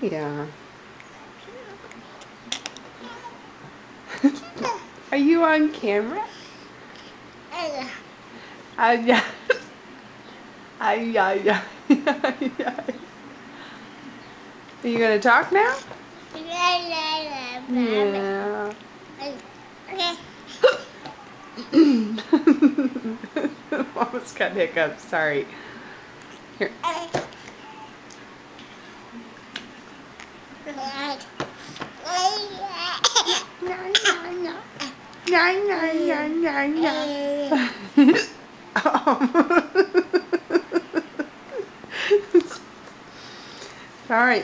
Yeah. Are you on camera? Yeah. Yeah. Are you gonna talk now? Yeah. Almost got hiccups. Sorry. Here. Sorry.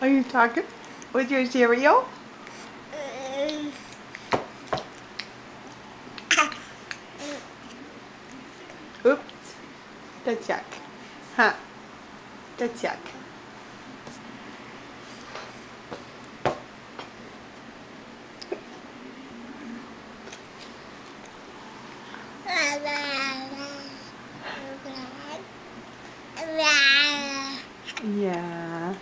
Are you talking with your cereal? Oops. That's yuck. Huh. That's yuck. Yeah.